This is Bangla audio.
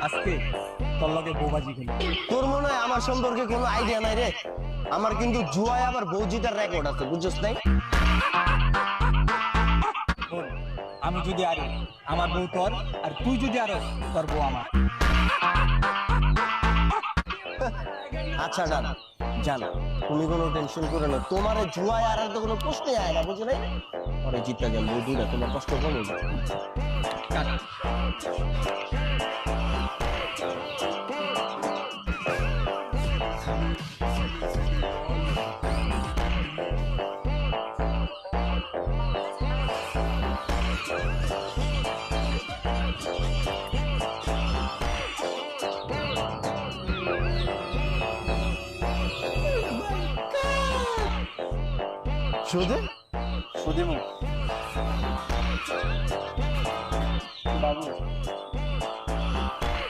আজকে তোর লগে বৌবাজি খেলি। তোর মনে হয় আমার সম্পর্কে কোনো আইডিয়া নাই রে। আমার কিন্তু জুয়ায় আবার বউ জিতার রেকর্ড আছে, বুঝছস নাই? শোন, আমি যদি আরি আমার বউ তোর, আর তুই যদি আরস তোর বউ আমার। আচ্ছা ডান, জান তুমি কোনো টেনশন করো না, তোমার এই জুয়ায় আর তো কোনো প্রশ্নই আয় না, বুঝো নাই? পরে জিততে যান বউ দুইটা, তোমার কষ্ট কমে যাবে। কাট। শুধু সুদিমু বাবু